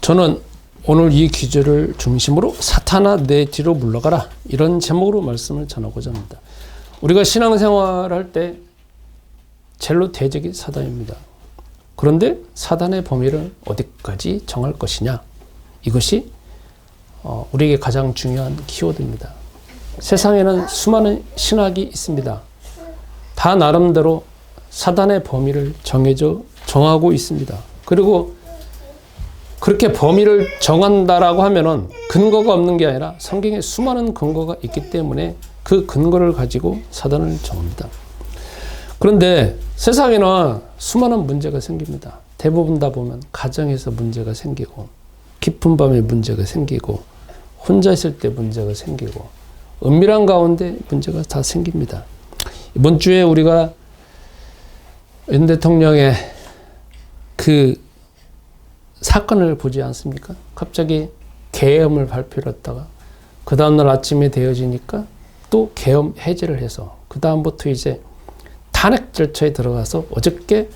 저는 오늘 이 기절을 중심으로 사탄아 내 뒤로 물러가라, 이런 제목으로 말씀을 전하고자 합니다. 우리가 신앙생활할 때 젤로 대적이 사단입니다. 그런데 사단의 범위를 어디까지 정할 것이냐, 이것이 우리에게 가장 중요한 키워드입니다. 세상에는 수많은 신학이 있습니다. 다 나름대로 사단의 범위를 정하고 있습니다. 그리고 그렇게 범위를 정한다라고 하면은 근거가 없는 게 아니라 성경에 수많은 근거가 있기 때문에 그 근거를 가지고 사단을 정합니다. 그런데 세상에는 수많은 문제가 생깁니다. 대부분 다 보면 가정에서 문제가 생기고, 깊은 밤에 문제가 생기고, 혼자 있을 때 문제가 생기고, 은밀한 가운데 문제가 다 생깁니다. 이번 주에 우리가 윤 대통령의 그 사건을 보지 않습니까? 갑자기 계엄을 발표를 했다가 그 다음날 아침에 되어지니까 또 계엄 해제를 해서 그 다음부터 이제 탄핵 절차에 들어가서 어저께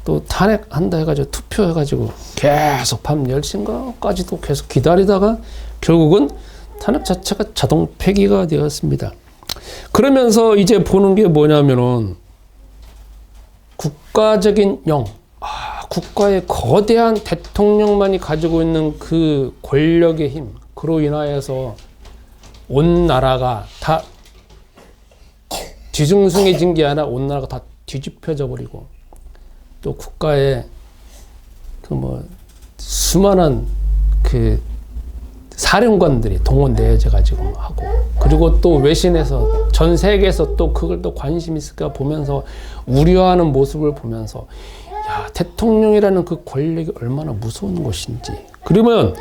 또 탄핵한다 해가지고 투표해가지고 계속 밤 10시인가까지도 계속 기다리다가 결국은 탄핵 자체가 자동 폐기가 되었습니다. 그러면서 이제 보는 게 뭐냐면은 국가적인 국가의 거대한 대통령만이 가지고 있는 그 권력의 힘, 그로 인하여서 온 나라가 다 뒤숭숭해진 게 아니라 온 나라가 다 뒤집혀져 버리고, 또 국가의 수많은 그 사령관들이 동원되어져 가지고 하고, 그리고 또 외신에서 전 세계에서 또 그걸 또 관심 있을까 보면서 우려하는 모습을 보면서, 야, 대통령이라는 그 권력이 얼마나 무서운 것인지. 그러면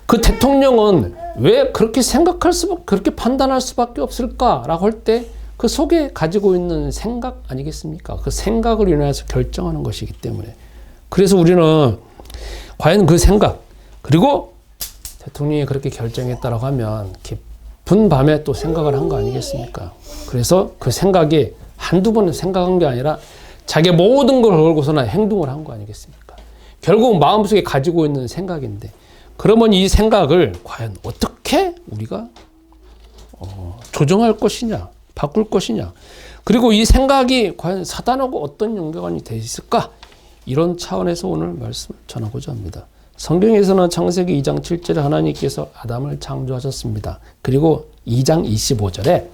그 대통령은 왜 그렇게 그렇게 판단할 수밖에 없을까라고 할 때 그 속에 가지고 있는 생각 아니겠습니까? 그 생각을 인해서 결정하는 것이기 때문에. 그래서 우리는 과연 그 생각, 그리고 대통령이 그렇게 결정했다라고 하면 깊은 밤에 또 생각을 한 거 아니겠습니까? 그래서 그 생각이 한두 번은 생각한 게 아니라 자기 모든 걸 걸고서는 행동을 한 거 아니겠습니까? 결국 마음속에 가지고 있는 생각인데, 그러면 이 생각을 과연 어떻게 우리가 조정할 것이냐, 바꿀 것이냐, 그리고 이 생각이 과연 사단하고 어떤 연관이 되어 있을까, 이런 차원에서 오늘 말씀을 전하고자 합니다. 성경에서는 창세기 2장 7절에 하나님께서 아담을 창조하셨습니다. 그리고 2장 25절에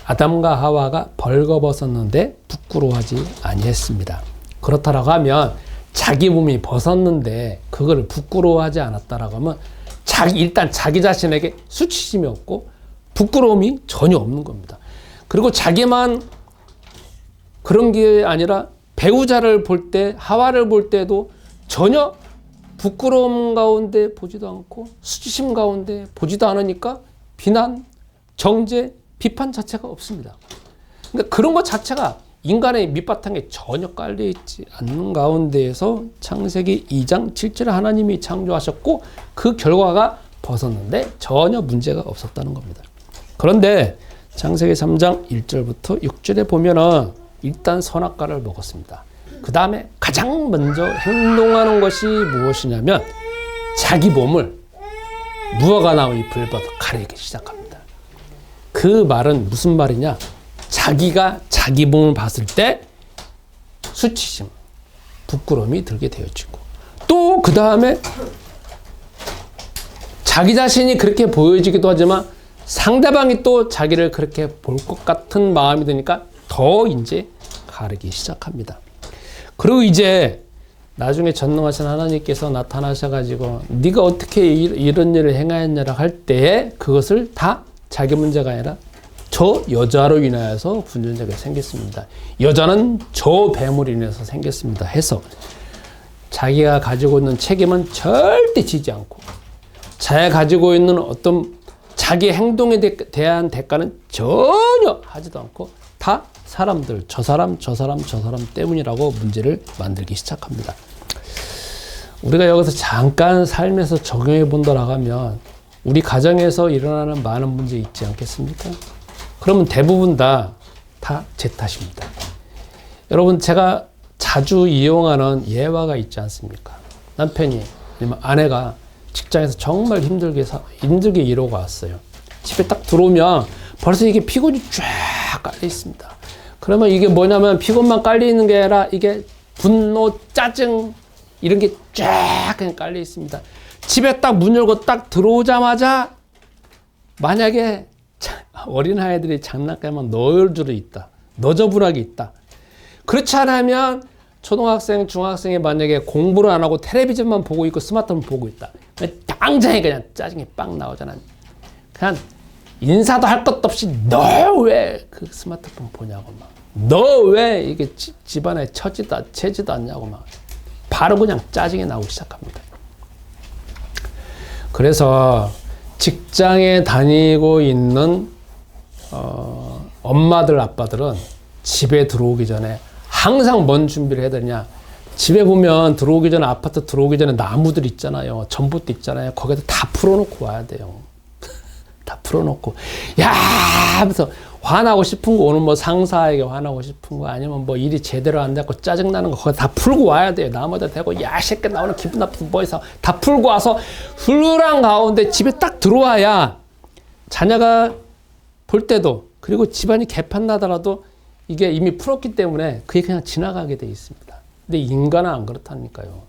아담과 하와가 벌거벗었는데 부끄러워하지 아니했습니다. 그렇다라고 하면 자기 몸이 벗었는데 그걸 부끄러워하지 않았다라고 하면 일단 자기 자신에게 수치심이 없고 부끄러움이 전혀 없는 겁니다. 그리고 자기만 그런 게 아니라 배우자를 볼 때, 하와를 볼 때도 전혀 부끄러움 가운데 보지도 않고 수치심 가운데 보지도 않으니까 비난, 정죄, 비판 자체가 없습니다. 그러니까 그런 것 자체가 인간의 밑바탕에 전혀 깔려있지 않는 가운데에서 창세기 2장 7절에 하나님이 창조하셨고 그 결과가 벗었는데 전혀 문제가 없었다는 겁니다. 그런데 창세기 3장 1절부터 6절에 보면은 일단 선악과를 먹었습니다. 그 다음에 가장 먼저 행동하는 것이 무엇이냐면 자기 몸을 무화과 나무 잎을 벗어 가리기 시작합니다. 그 말은 무슨 말이냐? 자기가 자기 몸을 봤을 때 수치심, 부끄러움이 들게 되어지고, 또 그 다음에 자기 자신이 그렇게 보여지기도 하지만 상대방이 또 자기를 그렇게 볼 것 같은 마음이 드니까 더 이제 가르기 시작합니다. 그리고 이제 나중에 전능하신 하나님께서 나타나셔가지고 네가 어떻게 이런 일을 행하였냐라고 할 때에 그것을 다 자기 문제가 아니라 저 여자로 인하여서 문제가 생겼습니다. 여자는 저 뱀으로 인해서 생겼습니다. 해서 자기가 가지고 있는 책임은 절대 지지 않고 자기가 가지고 있는 어떤 자기 행동에 대한 대가는 전혀 하지도 않고 다 사람들, 저 사람 때문이라고 문제를 만들기 시작합니다. 우리가 여기서 잠깐 삶에서 적용해 본다라고 하면 우리 가정에서 일어나는 많은 문제 있지 않겠습니까? 그러면 대부분 다 제 탓입니다. 여러분, 제가 자주 이용하는 예화가 있지 않습니까? 남편이 아니면 아내가 직장에서 정말 힘들게 일하고 왔어요. 집에 딱 들어오면 벌써 이게 피곤이 쫙 깔려 있습니다. 그러면 이게 뭐냐면 피곤만 깔려 있는 게 아니라 이게 분노, 짜증 이런 게 쫙 그냥 깔려 있습니다. 집에 딱 문 열고 딱 들어오자마자 만약에 어린아이들이 장난감만 너울줄이 있다. 너저분하게 있다. 그렇지 않으면 초등학생, 중학생이 만약에 공부를 안 하고 텔레비전만 보고 있고 스마트폰 보고 있다. 당장에 그냥 짜증이 빵 나오잖아. 그냥 인사도 할 것도 없이 너 왜 그 스마트폰 보냐고 막. 너 왜 이게 집안에 채지도 않냐고 막. 바로 그냥 짜증이 나오기 시작합니다. 그래서 직장에 다니고 있는 엄마들, 아빠들은 집에 들어오기 전에 항상 뭔 준비를 해야 되냐. 집에 보면 들어오기 전에, 아파트 들어오기 전에 나무들 있잖아요. 전봇대 있잖아요. 거기다 다 풀어놓고 와야 돼요. 다 풀어놓고 야 하면서 화나고 싶은 거, 오늘 뭐 상사에게 화나고 싶은 거, 아니면 뭐 일이 제대로 안 됐고 짜증나는 거 거기 다 풀고 와야 돼요. 나무에다 대고 야 새끼 나 오늘 기분 나쁘고 뭐 해서 다 풀고 와서 훌륭한 가운데 집에 딱 들어와야 자녀가 볼 때도, 그리고 집안이 개판나더라도 이게 이미 풀었기 때문에 그게 그냥 지나가게 돼 있습니다. 근데 인간은 안 그렇다니까요.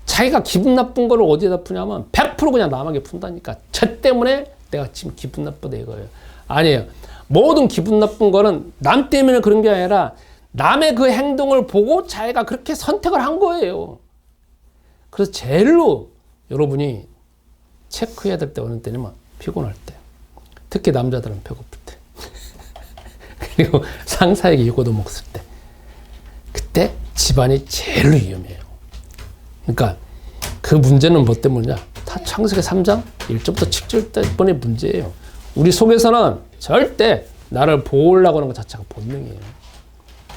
자기가 기분 나쁜 거를 어디에다 푸냐면 100% 그냥 남에게 푼다니까. 저 때문에 내가 지금 기분 나쁘다 이거예요. 아니에요. 모든 기분 나쁜 거는 남 때문에 그런 게 아니라 남의 그 행동을 보고 자기가 그렇게 선택을 한 거예요. 그래서 제일로 여러분이 체크해야 될 때 어느 때냐면 피곤할 때. 특히 남자들은 배고플 때. 그리고 상사에게 요구도 먹었을 때. 그때 집안이 제일로 위험해요. 그러니까 그 문제는 뭐 때문이냐? 다 창세기 3장 1절부터 7절 때문에 문제예요. 우리 속에서는 절대 나를 보호하려고 하는 것 자체가 본능이에요.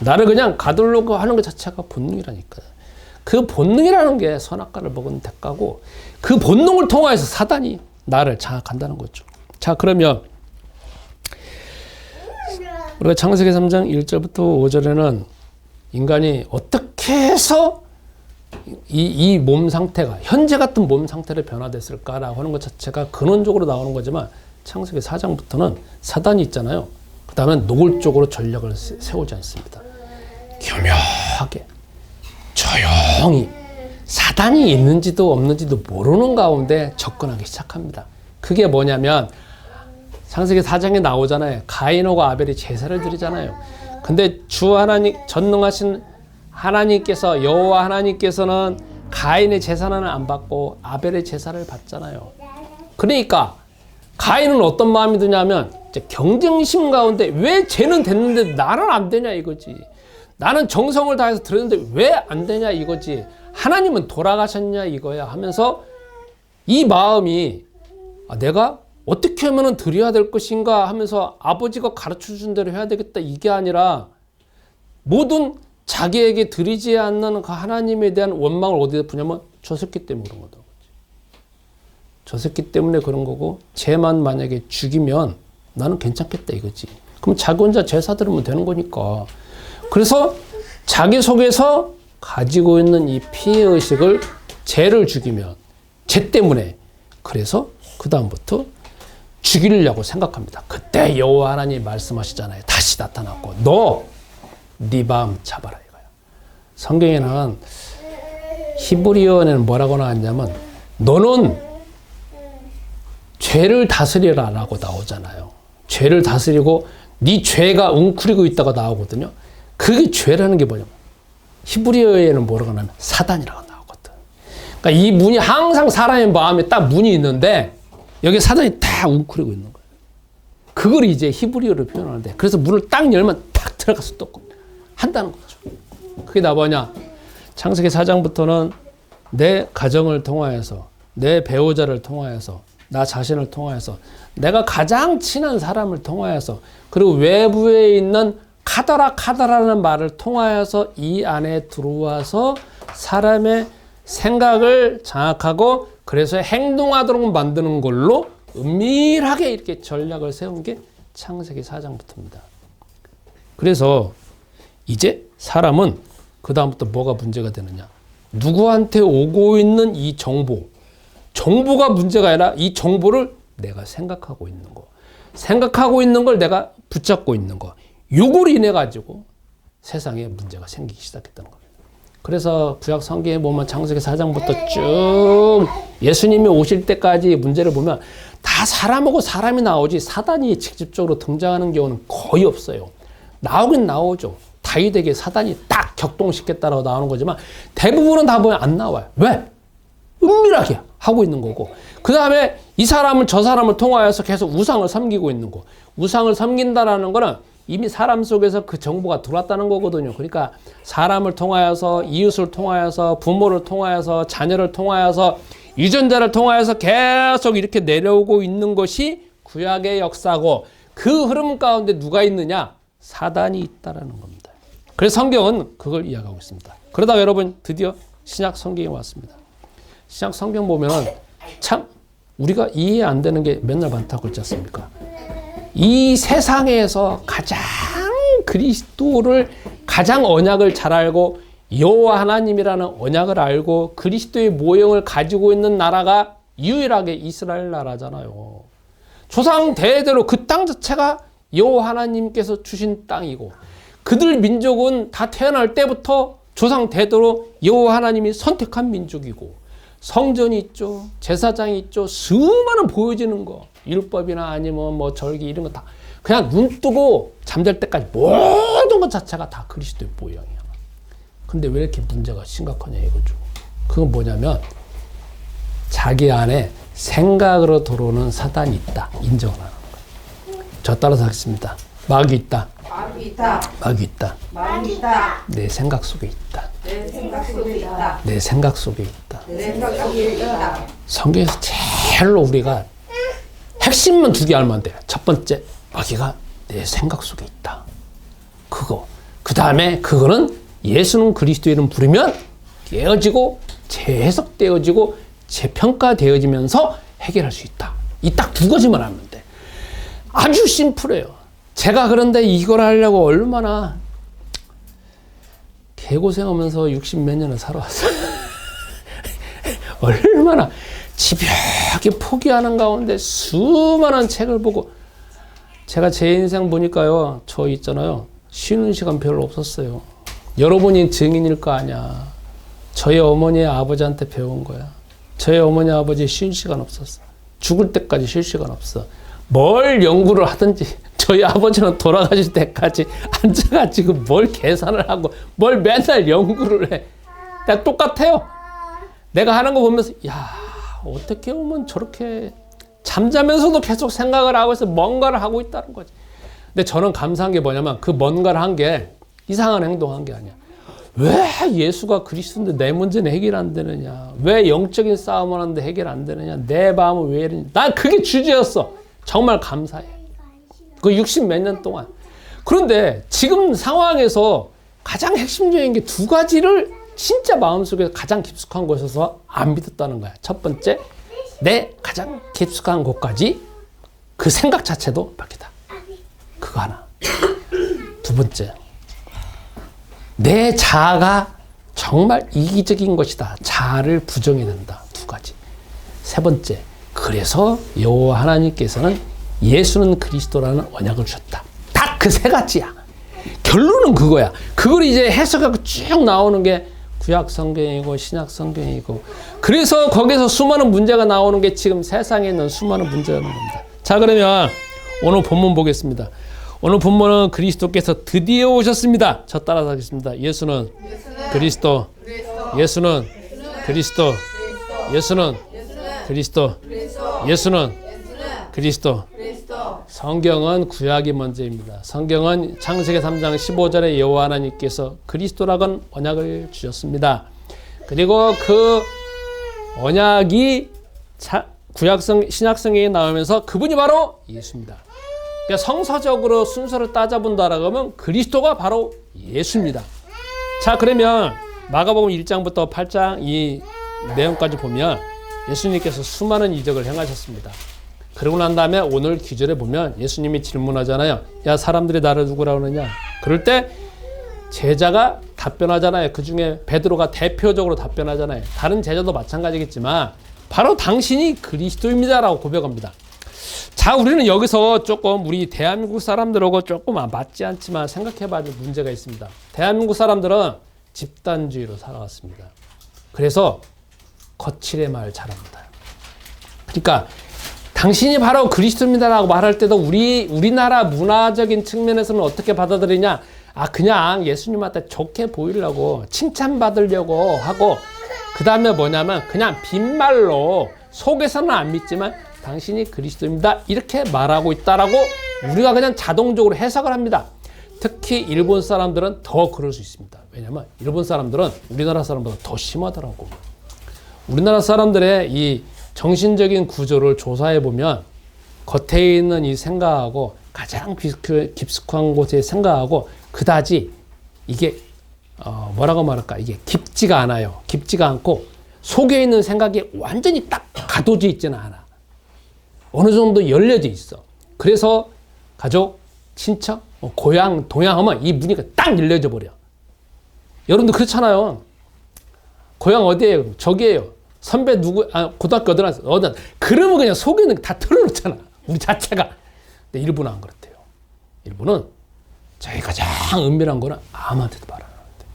나를 그냥 가두려고 하는 것 자체가 본능이라니까요. 그 본능이라는 게 선악과를 먹은 대가고, 그 본능을 통해서 사단이 나를 장악한다는 거죠. 자, 그러면 우리가 창세기 3장 1절부터 5절에는 인간이 어떻게 해서 이 몸 상태가 현재 같은 몸 상태로 변화됐을까라고 하는 것 자체가 근원적으로 나오는 거지만, 창세기 4장부터는 사단이 있잖아요. 그 다음에 노골적으로 전략을 세우지 않습니다. 교묘하게 조용히 사단이 있는지도 없는지도 모르는 가운데 접근하기 시작합니다. 그게 뭐냐면 창세기 4장에 나오잖아요. 가인하고 아벨이 제사를 드리잖아요. 근데 주 하나님, 전능하신 하나님께서, 여호와 하나님께서는 가인의 제사는 안 받고 아벨의 제사를 받잖아요. 그러니까 가인은 어떤 마음이 드냐면 경쟁심 가운데 왜 쟤는 됐는데 나는 안 되냐 이거지. 나는 정성을 다해서 드렸는데 왜 안 되냐 이거지. 하나님은 돌아가셨냐 이거야 하면서 이 마음이 내가 어떻게 하면 드려야 될 것인가 하면서 아버지가 가르쳐준 대로 해야 되겠다 이게 아니라 모든 자기에게 드리지 않는 그 하나님에 대한 원망을 어디다 푸냐면 저 새끼 때문에 그런 거다. 저 새끼 때문에 그런 거고, 쟤만 만약에 죽이면 나는 괜찮겠다 이거지. 그럼 자기 혼자 제사 드리면 되는 거니까. 그래서 자기 속에서 가지고 있는 이 피해의식을 쟤를 죽이면 쟤 때문에, 그래서 그 다음부터 죽이려고 생각합니다. 그때 여호와 하나님이 말씀하시잖아요. 다시 나타났고 너 네 마음 잡아라 이거야. 성경에는 히브리어에는 뭐라고 나왔냐면 너는 죄를 다스리라 라고 나오잖아요. 죄를 다스리고 네 죄가 웅크리고 있다가 나오거든요. 그게 죄라는 게 뭐냐면 히브리어에는 뭐라고 하냐면 사단이라고 나오거든. 그러니까 이 문이 항상 사람의 마음에 딱 문이 있는데 여기 사단이 딱 웅크리고 있는 거예요. 그걸 이제 히브리어로 표현하는데, 그래서 문을 딱 열면 딱 들어가서 또 한다는 거죠. 그게 나 뭐냐? 창세기 4장부터는 내 가정을 통하여서, 내 배우자를 통하여서, 나 자신을 통하여서, 내가 가장 친한 사람을 통하여서, 그리고 외부에 있는 카더라는 말을 통하여서 이 안에 들어와서 사람의 생각을 장악하고 그래서 행동하도록 만드는 걸로 은밀하게 이렇게 전략을 세운 게 창세기 4장부터입니다. 그래서 이제 사람은 그 다음부터 뭐가 문제가 되느냐? 누구한테 오고 있는 이 정보, 정보가 문제가 아니라 이 정보를 내가 생각하고 있는 거. 생각하고 있는 걸 내가 붙잡고 있는 거. 요걸 인해 가지고 세상에 문제가 생기기 시작했다는 겁니다. 그래서 구약 성경에 보면 창세기 4장부터 쭉 예수님이 오실 때까지 문제를 보면 다 사람하고 사람이 나오지 사단이 직접적으로 등장하는 경우는 거의 없어요. 나오긴 나오죠. 다윗에게 사단이 딱 격동시켰다라고 나오는 거지만 대부분은 다 보면 안 나와요. 왜? 은밀하게 하고 있는 거고, 그 다음에 이 사람은 저 사람을 통하여서 계속 우상을 섬기고 있는 거. 우상을 섬긴다라는 거는 이미 사람 속에서 그 정보가 들어왔다는 거거든요. 그러니까 사람을 통하여서, 이웃을 통하여서, 부모를 통하여서, 자녀를 통하여서, 유전자를 통하여서 계속 이렇게 내려오고 있는 것이 구약의 역사고, 그 흐름 가운데 누가 있느냐? 사단이 있다라는 겁니다. 그래서 성경은 그걸 이야기하고 있습니다. 그러다가 여러분 드디어 신약 성경에 왔습니다. 신약 성경 보면은 참 우리가 이해 안 되는 게 맨날 많다고 그랬지 않습니까? 이 세상에서 가장 그리스도를, 가장 언약을 잘 알고 여호와 하나님이라는 언약을 알고 그리스도의 모형을 가지고 있는 나라가 유일하게 이스라엘 나라잖아요. 조상 대대로 그 땅 자체가 여호와 하나님께서 주신 땅이고, 그들 민족은 다 태어날 때부터 조상 대대로 여호와 하나님이 선택한 민족이고, 성전이 있죠, 제사장이 있죠, 수많은 보여지는 거, 율법이나 아니면 뭐 절기 이런 거 다 그냥 눈 뜨고 잠잘 때까지 모든 것 자체가 다 그리스도의 모형이야. 근데 왜 이렇게 문제가 심각하냐 이거죠. 그건 뭐냐면 자기 안에 생각으로 들어오는 사단이 있다, 인정을 하는 거예요. 저 따라서 하겠습니다. 마귀 있다. 마귀 있다. 마귀 있다. 마귀 있다. 내 생각 속에 있다. 내 생각 속에 있다. 내 생각 속에 있다. 내 생각 속에 있다. 성경에서 제일로 우리가 핵심만 두 개 알면 돼요. 첫 번째, 마귀가 내 생각 속에 있다. 그거. 그 다음에 그거는 예수는 그리스도 이름 부르면 깨어지고 재해석되어지고 재평가되어지면서 해결할 수 있다. 이 딱 두 가지만 알면 돼. 아주 심플해요. 제가 그런데 이걸 하려고 얼마나 개고생하면서 60 몇 년을 살아왔어요. 얼마나 집요하게 포기하는 가운데 수많은 책을 보고, 제가 제 인생 보니까요, 저 있잖아요, 쉬는 시간 별로 없었어요. 여러분이 증인일 거 아니야. 저희 어머니 아버지한테 배운 거야. 저희 어머니 아버지 쉴 시간 없었어. 죽을 때까지 쉴 시간 없어. 뭘 연구를 하든지 저희 아버지는 돌아가실 때까지 앉아가지고 뭘 계산을 하고 뭘 맨날 연구를 해. 내가 똑같아요. 내가 하는 거 보면서 야, 어떻게 보면 저렇게 잠자면서도 계속 생각을 하고 있어, 뭔가를 하고 있다는 거지. 근데 저는 감사한 게 뭐냐면 그 뭔가를 한 게 이상한 행동한 게 아니야. 왜 예수가 그리스도인데 내 문제는 해결 안 되느냐, 왜 영적인 싸움을 하는데 해결 안 되느냐, 내 마음은 왜 이러냐. 난 그게 주제였어. 정말 감사해. 그 60 몇 년 동안. 그런데 지금 상황에서 가장 핵심적인 게 두 가지를 진짜 마음속에 가장 깊숙한 곳에서 안 믿었다는 거야. 첫 번째, 내 가장 깊숙한 곳까지 그 생각 자체도 바뀌다. 그거 하나. 두 번째, 내 자아가 정말 이기적인 것이다. 자아를 부정해야 된다. 두 가지. 세 번째, 그래서 여호와 하나님께서는 예수는 그리스도라는 언약을 주셨다. 딱 그 세 가지야. 결론은 그거야. 그걸 이제 해석하고 쭉 나오는 게 구약 성경이고 신약 성경이고, 그래서 거기서 수많은 문제가 나오는 게 지금 세상에 있는 수많은 문제라는 겁니다. 자, 그러면 오늘 본문 보겠습니다. 오늘 본문은 그리스도께서 드디어 오셨습니다. 저 따라서 하겠습니다. 예수는 그리스도, 예수는 그리스도, 예수는 그리스도, 예수는 그리스도. 성경은 구약이 먼저입니다. 성경은 창세기 3장 15절에 여호와 하나님께서 그리스도라는 언약을 주셨습니다. 그리고 그 언약이 구약성, 신약성경에 나오면서 그분이 바로 예수입니다. 그러니까 성서적으로 순서를 따져본다라고 하면 그리스도가 바로 예수입니다. 자, 그러면 마가복음 1장부터 8장 이 내용까지 보면 예수님께서 수많은 이적을 행하셨습니다. 그러고 난 다음에 오늘 귀절에 보면 예수님이 질문하잖아요. 야, 사람들이 나를 누구라고 하느냐? 그럴 때 제자가 답변하잖아요. 그 중에 베드로가 대표적으로 답변하잖아요. 다른 제자도 마찬가지겠지만 바로 당신이 그리스도입니다라고 고백합니다. 자, 우리는 여기서 조금 우리 대한민국 사람들하고 조금 맞지 않지만 생각해봐야 될 문제가 있습니다. 대한민국 사람들은 집단주의로 살아왔습니다. 그래서 거칠의 말 잘합니다. 그러니까 당신이 바로 그리스도입니다라고 말할 때도 우리나라 문화적인 측면에서는 어떻게 받아들이냐? 그냥 예수님한테 좋게 보이려고 칭찬받으려고 하고, 그 다음에 뭐냐면 그냥 빈말로 속에서는 안 믿지만 당신이 그리스도입니다 이렇게 말하고 있다라고 우리가 그냥 자동적으로 해석을 합니다. 특히 일본 사람들은 더 그럴 수 있습니다. 왜냐면 일본 사람들은 우리나라 사람보다 더 심하더라고. 우리나라 사람들의 이 정신적인 구조를 조사해 보면 겉에 있는 이 생각하고 가장 깊숙한 곳의 생각하고 그다지 이게 뭐라고 말할까, 이게 깊지가 않아요. 깊지가 않고 속에 있는 생각이 완전히 딱 가둬져 있지는 않아. 어느 정도 열려져 있어. 그래서 가족, 친척, 고향, 동양 하면 이 문이 딱 열려져 버려. 여러분도 그렇잖아요. 고향 어디예요? 저기예요. 선배 누구, 고등학교 어디 나왔어? 그러면 그냥 속에 있는 게 다 털어놓잖아. 우리 자체가. 근데 일본은 안 그렇대요. 일본은 자기 가장 은밀한 거는 아무한테도 말 안 하는데.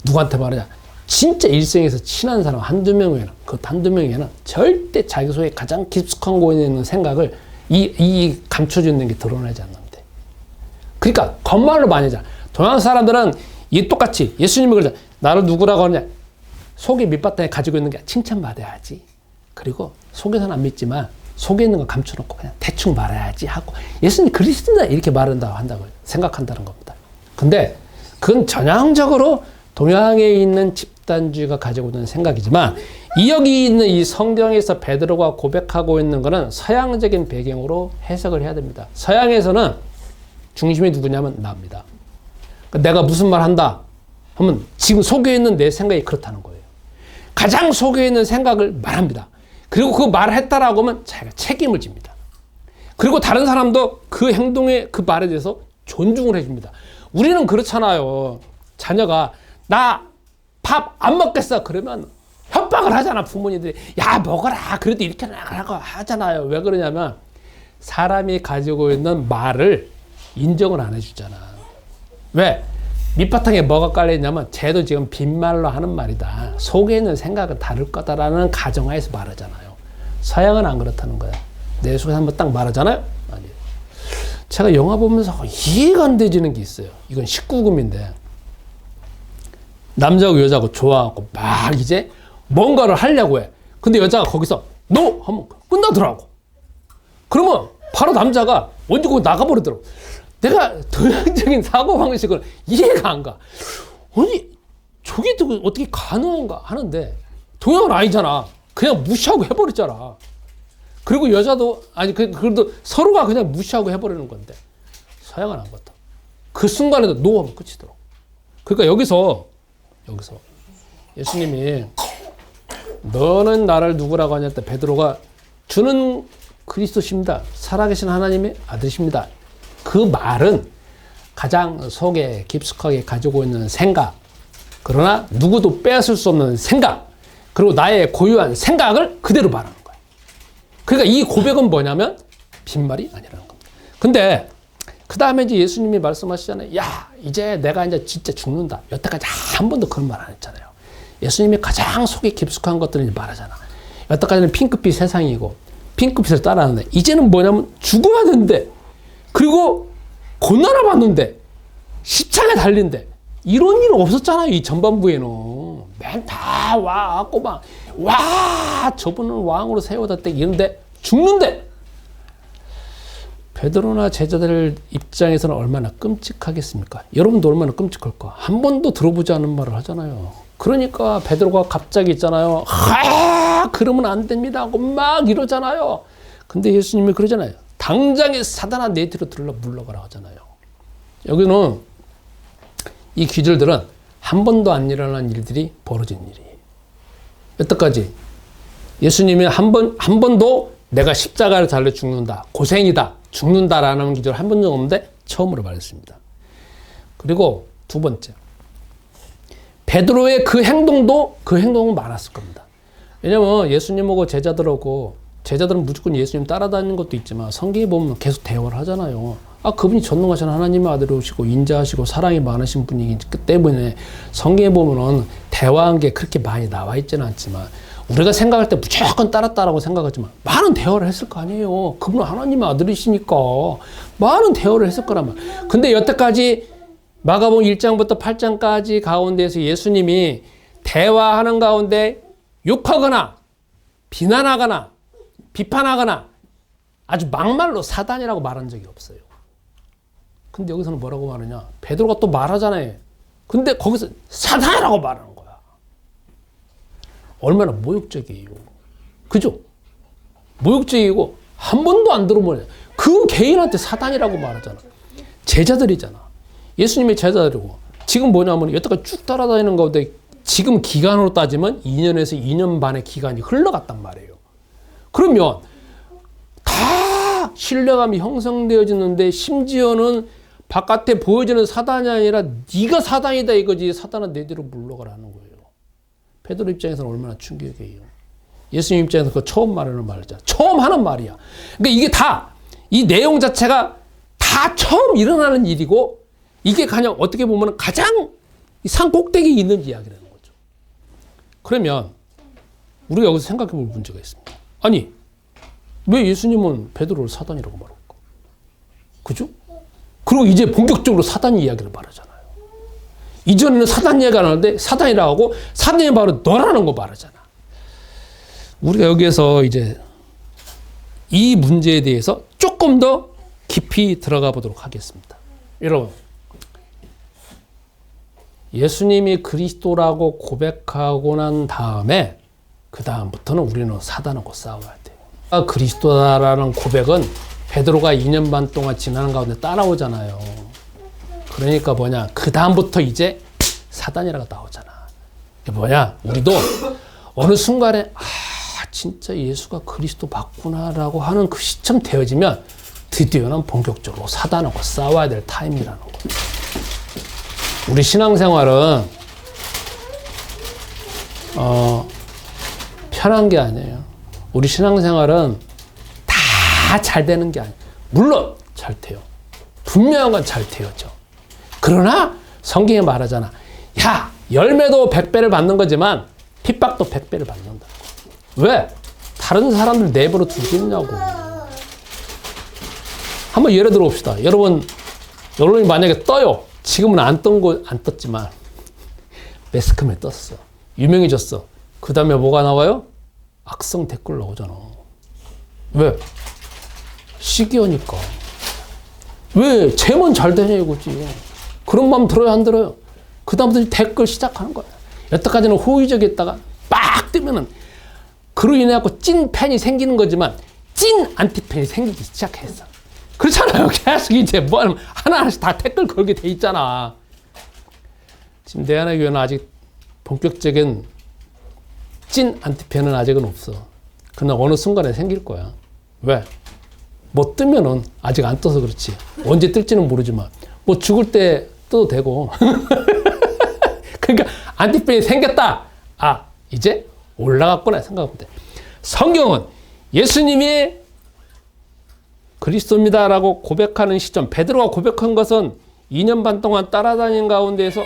누구한테 말하냐? 진짜 일생에서 친한 사람 한두 명에는 절대 자기 속에 가장 깊숙한 곳에 있는 생각을 이 감춰주는 게 드러나지 않는데. 그러니까 겉말로 많이 하잖아. 동양 사람들은 이 똑같이 예수님이 그러잖아. 나를 누구라고 하느냐? 속에 밑바탕에 가지고 있는 게 칭찬받아야지. 그리고 속에서는 안 믿지만 속에 있는 거 감춰놓고 그냥 대충 말해야지 하고 예수님 그리스도다 이렇게 한다고 생각한다는 겁니다. 근데 그건 전형적으로 동양에 있는 집단주의가 가지고 있는 생각이지만 여기 있는 이 성경에서 베드로가 고백하고 있는 것은 서양적인 배경으로 해석을 해야 됩니다. 서양에서는 중심이 누구냐면 나입니다. 그러니까 내가 무슨 말 한다 하면 지금 속에 있는 내 생각이 그렇다는 거예요. 가장 속에 있는 생각을 말합니다. 그리고 그 말을 했다라고 하면 자기가 책임을 집니다. 그리고 다른 사람도 그 행동에 그 말에 대해서 존중을 해줍니다. 우리는 그렇잖아요. 자녀가 나 밥 안 먹겠어 그러면 협박을 하잖아. 부모님들이 야 먹어라 그래도 이렇게 나가라고 하잖아요. 왜 그러냐면 사람이 가지고 있는 말을 인정을 안 해주잖아. 왜? 밑바탕에 뭐가 깔려있냐면 쟤도 지금 빈말로 하는 말이다. 속에 있는 생각은 다를 거다라는 가정하에서 말하잖아요. 서양은 안 그렇다는 거야. 내 속에 한번 딱 말하잖아요. 아니에요. 제가 영화 보면서 이해가 안 되지는 게 있어요. 이건 19금인데 남자하고 여자하고 좋아하고 막 이제 뭔가를 하려고 해. 근데 여자가 거기서 NO! 하면 끝나더라고. 그러면 바로 남자가 언제 거기 나가버리더라고. 내가 동양적인 사고방식을 이해가 안 가. 아니 저게 어떻게 가능한가 하는데 동양은 아니잖아. 그냥 무시하고 해버렸잖아. 그리고 여자도 그래도 서로가 그냥 무시하고 해버리는 건데 서양은 안 그렇다. 그 순간에도 NO! 하면 끝이더라고. 그러니까 여기서 예수님이 너는 나를 누구라고 하냐 때 베드로가 주는 그리스도십니다. 살아계신 하나님의 아들이십니다. 그 말은 가장 속에 깊숙하게 가지고 있는 생각, 그러나 누구도 빼앗을 수 없는 생각, 그리고 나의 고유한 생각을 그대로 말하는 거예요. 그러니까 이 고백은 뭐냐면 빈말이 아니라는 겁니다. 근데 그 다음에 이제 예수님이 말씀하시잖아요. 야, 이제 내가 이제 진짜 죽는다. 여태까지 한 번도 그런 말 안 했잖아요. 예수님이 가장 속에 깊숙한 것들을 말하잖아. 여태까지는 핑크빛 세상이고 핑크빛을 따라하는데 이제는 뭐냐면 죽어야 되는데 그리고 고난을 받는데 십창에 달린데 이런 일은 없었잖아요. 이 전반부에는 맨 다 와갖고 막 와 저분은 왕으로 세워졌대 이런데 죽는데 베드로나 제자들 입장에서는 얼마나 끔찍하겠습니까? 여러분도 얼마나 끔찍할까? 한 번도 들어보지 않은 말을 하잖아요. 그러니까 베드로가 갑자기 있잖아요. 그러면 안 됩니다 하고 막 이러잖아요. 근데 예수님이 그러잖아요. 당장에 사단아 내 뒤로 물러가라 하잖아요. 여기는 이 귀절들은 한 번도 안 일어난 일들이 벌어진 일이에요. 여태까지 예수님이 한 번도 내가 십자가를 달려 죽는다, 고생이다, 죽는다라는 기절 한 번도 없는데 처음으로 말했습니다. 그리고 두 번째, 베드로의 그 행동은 많았을 겁니다. 왜냐면 예수님하고 제자들은 무조건 예수님 따라다니는 것도 있지만 성경에 보면 계속 대화를 하잖아요. 그분이 전능하신 하나님의 아들이시고 인자하시고 사랑이 많으신 분이기 때문에 성경에 보면은 대화한 게 그렇게 많이 나와 있지는 않지만 우리가 생각할 때 무조건 따랐다라고 생각하지만 많은 대화를 했을 거 아니에요. 그분은 하나님의 아들이시니까 많은 대화를 했을 거란 말. 근데 여태까지 마가복음 1장부터 8장까지 가운데에서 예수님이 대화하는 가운데 욕하거나 비난하거나 비판하거나 아주 막말로 사단이라고 말한 적이 없어요. 근데 여기서는 뭐라고 말하냐? 베드로가 또 말하잖아요. 근데 거기서 사단이라고 말하는 거야. 얼마나 모욕적이에요. 그죠? 모욕적이고 한 번도 안 들어보네. 그 개인한테 사단이라고 말하잖아. 제자들이잖아. 예수님의 제자들이고 지금 뭐냐면 여태까지 쭉 따라다니는 가운데 지금 기간으로 따지면 2년에서 2년 반의 기간이 흘러갔단 말이에요. 그러면 다 신뢰감이 형성되어지는데 심지어는 바깥에 보여지는 사단이 아니라 네가 사단이다 이거지. 사단은 내 뒤로 물러가라는 거예요. 베드로 입장에서는 얼마나 충격이에요. 예수님 입장에서 그 처음 말하는 말이잖아. 처음 하는 말이야. 그러니까 이게 다 이 내용 자체가 다 처음 일어나는 일이고 이게 그냥 어떻게 보면 가장 산 꼭대기에 있는 이야기라는 거죠. 그러면 우리가 여기서 생각해 볼 문제가 있습니다. 아니 왜 예수님은 베드로를 사단이라고 말할까? 그죠? 그리고 이제 본격적으로 사단 이야기를 말하잖아요. 이전에는 사단 이야기가 안 하는데 사단이라고 하고 사단이 바로 너라는 거 말하잖아. 우리가 여기에서 이제 이 문제에 대해서 조금 더 깊이 들어가 보도록 하겠습니다. 여러분, 예수님이 그리스도라고 고백하고 난 다음에 그 다음부터는 우리는 사단하고 싸워야 돼요. 그리스도다라는 고백은 베드로가 2년 반 동안 지나는 가운데 따라오잖아요. 그러니까 뭐냐, 그 다음부터 이제 사단이라고 나오잖아. 이게 뭐냐, 우리도 어느 순간에 진짜 예수가 그리스도 맞구나라고 하는 그 시점 되어지면 드디어는 본격적으로 사단하고 싸워야 될 타임이라는 거예요. 우리 신앙생활은 편한 게 아니에요. 우리 신앙생활은 다 잘 되는 게 아니에요. 물론 잘 돼요. 분명한 건 잘 되었죠. 그러나 성경에 말하잖아. 야, 열매도 100배를 받는 거지만 핍박도 100배를 받는다. 왜? 다른 사람들 내버려 두겠냐고. 한번 예를 들어 봅시다. 여러분이 만약에 떠요. 지금은 안 떴지만 매스컴에 떴어. 유명해졌어. 그 다음에 뭐가 나와요? 악성 댓글 나오잖아. 왜? 시기하니까. 왜? 쟤만 잘 되냐 이거지. 그런 마음 들어요, 안 들어요? 그 다음부터 댓글 시작하는 거야. 여태까지는 호의적이었다가 빡 뜨면은 그로 인해 갖고 찐 팬이 생기는 거지만 찐 안티팬이 생기기 시작했어. 그렇잖아요. 계속 이제 뭐 하나하나씩 다 댓글 걸게 돼 있잖아. 지금 대한의교회는 아직 본격적인 찐 안티팬은 아직은 없어. 그러나 어느 순간에 생길 거야. 왜? 뭐 뜨면은 아직 안 떠서 그렇지. 언제 뜰지는 모르지만 뭐 죽을 때 떠도 되고. 그러니까 안티팬이 생겼다. 이제 올라갔구나 생각하면 돼. 성경은 예수님이 그리스도입니다라고 고백하는 시점, 베드로가 고백한 것은 2년 반 동안 따라다닌 가운데에서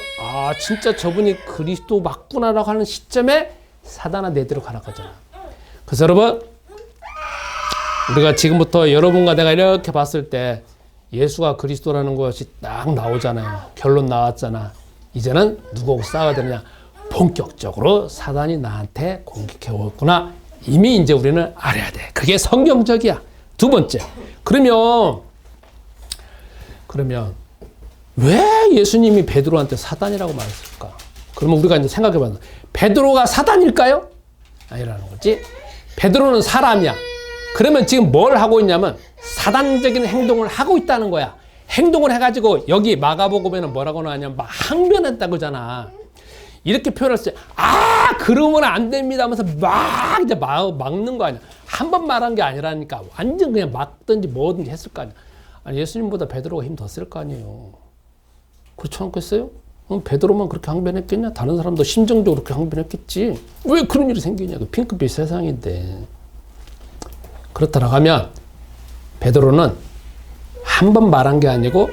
진짜 저분이 그리스도 맞구나라고 하는 시점에 사단아 내 뒤로 가라 하잖아. 그래서 여러분, 우리가 지금부터 여러분과 내가 이렇게 봤을 때 예수가 그리스도라는 것이 딱 나오잖아요. 결론 나왔잖아. 이제는 누구하고 싸워야 되느냐? 본격적으로 사단이 나한테 공격해 오구나. 이미 이제 우리는 알아야 돼. 그게 성경적이야. 두 번째. 그러면 왜 예수님이 베드로한테 사단이라고 말했을까? 그러면 우리가 이제 생각해 봐야 돼. 베드로가 사단일까요? 아니라는 거지. 베드로는 사람이야. 그러면 지금 뭘 하고 있냐면 사단적인 행동을 하고 있다는 거야. 행동을 해가지고 여기 마가복음에는 뭐라고 나왔냐면 막 항변했다고 하잖아. 이렇게 표현할 때, 그러면 안 됩니다 하면서 막 이제 막는 거 아니야. 한 번 말한 게 아니라니까. 완전 그냥 막든지 뭐든지 했을 거 아니야. 아니, 예수님보다 베드로가 힘 더 쓸 거 아니에요. 그렇지 않겠어요? 베드로만 그렇게 항변했겠냐? 다른 사람도 심정적으로 그렇게 항변했겠지. 왜 그런 일이 생기냐? 그 핑크빛 세상인데. 그렇다라고 하면 베드로는 한 번 말한 게 아니고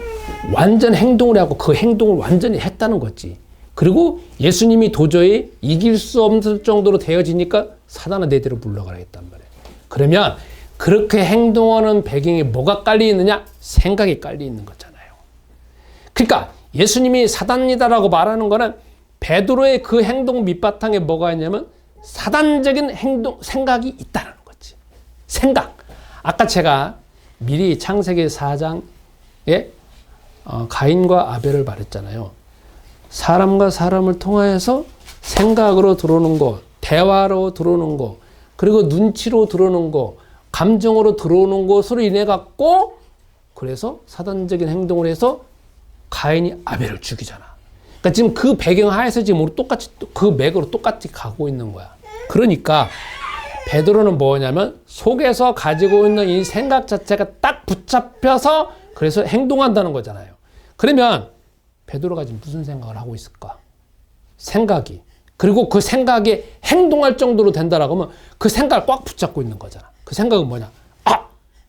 완전 행동을 하고 그 행동을 완전히 했다는 거지. 그리고 예수님이 도저히 이길 수 없을 정도로 되어지니까 사단아 내 뒤로 물러가라겠단 말이에요. 그러면 그렇게 행동하는 배경에 뭐가 깔려 있느냐? 생각이 깔려 있는 거잖아요. 그러니까 예수님이 사단이다라고 말하는 거는 베드로의 그 행동 밑바탕에 뭐가 있냐면 사단적인 행동, 생각이 있다는 거지. 생각. 아까 제가 미리 창세기 4장에 가인과 아벨을 말했잖아요. 사람과 사람을 통해서 생각으로 들어오는 거, 대화로 들어오는 거, 그리고 눈치로 들어오는 거, 감정으로 들어오는 것으로 인해 갖고 그래서 사단적인 행동을 해서 가인이 아벨을 죽이잖아. 그러니까 지금 그 배경 하에서 지금 우리 똑같이 그 맥으로 똑같이 가고 있는 거야. 그러니까 베드로는 뭐냐면 속에서 가지고 있는 이 생각 자체가 딱 붙잡혀서 그래서 행동한다는 거잖아요. 그러면 베드로가 지금 무슨 생각을 하고 있을까? 생각이. 그리고 그 생각이 행동할 정도로 된다라고 하면 그 생각을 꽉 붙잡고 있는 거잖아. 그 생각은 뭐냐? 아,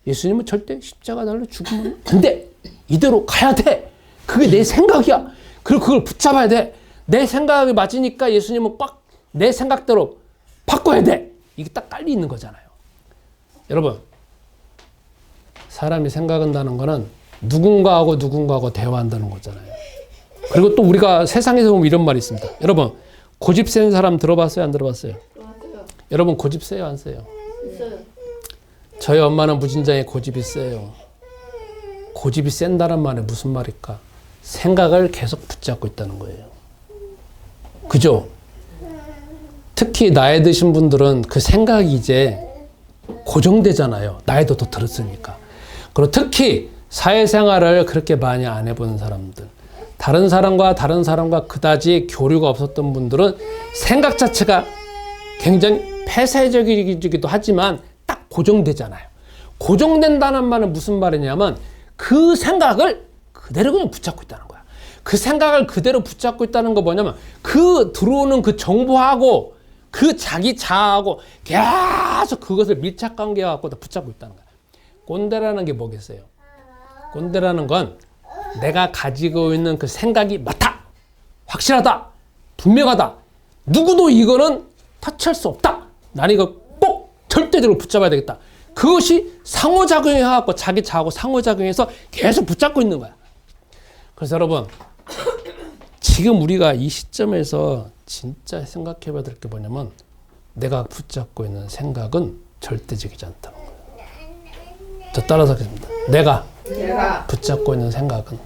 예수님은 절대 십자가 달려 죽으면 안 돼. 이대로 가야 돼. 그게 내 생각이야. 그리고 그걸 붙잡아야 돼. 내 생각이 맞으니까 예수님은 꽉 내 생각대로 바꿔야 돼. 이게 딱 깔려 있는 거잖아요. 여러분, 사람이 생각한다는 거는 누군가하고 대화한다는 거잖아요. 그리고 또 우리가 세상에서 보면 이런 말이 있습니다. 여러분, 고집 센 사람 들어봤어요? 안 들어봤어요? 들어봤어요. 여러분 고집 세요? 안 세요? 있어요. 저희 엄마는 무진장에 고집이 세요. 고집이 센다는 말은 무슨 말일까? 생각을 계속 붙잡고 있다는 거예요. 그죠? 특히 나이 드신 분들은 그 생각이 이제 고정되잖아요. 나이도 더 들었으니까. 그리고 특히 사회생활을 그렇게 많이 안 해본 사람들, 다른 사람과 그다지 교류가 없었던 분들은 생각 자체가 굉장히 폐쇄적이기도 하지만 딱 고정되잖아요. 고정된다는 말은 무슨 말이냐면 그 생각을 그대로 그냥 붙잡고 있다는 거야. 그 생각을 그대로 붙잡고 있다는 거 뭐냐면 그 들어오는 그 정보하고 그 자기 자아하고 계속 그것을 밀착관계해갖고 붙잡고 있다는 거야. 꼰대라는 게 뭐겠어요? 꼰대라는 건 내가 가지고 있는 그 생각이 맞다, 확실하다, 분명하다, 누구도 이거는 터치할 수 없다, 나는 이거 꼭 절대적으로 붙잡아야 되겠다. 그것이 상호작용해갖고 자기 자하고 상호작용해서 계속 붙잡고 있는 거야. 그래서 여러분, 지금 우리가 이 시점에서 진짜 생각해봐야 될 게 뭐냐면 내가 붙잡고 있는 생각은 절대적이지 않다는 거예요. 저 따라서 하겠습니다. 내가 붙잡고 있는 생각은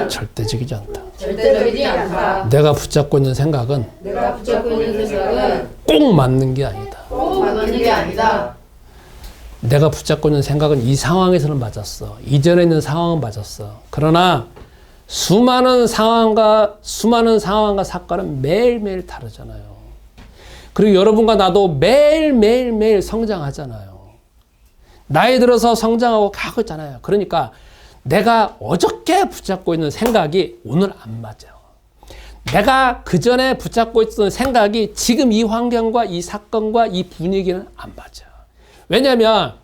절대적이지 않다. 절대적이지 않다. 내가 붙잡고 있는 생각은 꼭 맞는 게 아니다. 꼭 맞는 게 아니다. 내가 붙잡고 있는 생각은 이 상황에서는 맞았어. 이전에 있는 상황은 맞았어. 그러나 수많은 상황과 사건은 매일매일 다르잖아요. 그리고 여러분과 나도 매일매일 성장하잖아요. 나이 들어서 성장하고 가고 있잖아요. 그러니까 내가 어저께 붙잡고 있는 생각이 오늘 안 맞아요. 내가 그전에 붙잡고 있던 생각이 지금 이 환경과 이 사건과 이 분위기는 안 맞아요. 왜냐하면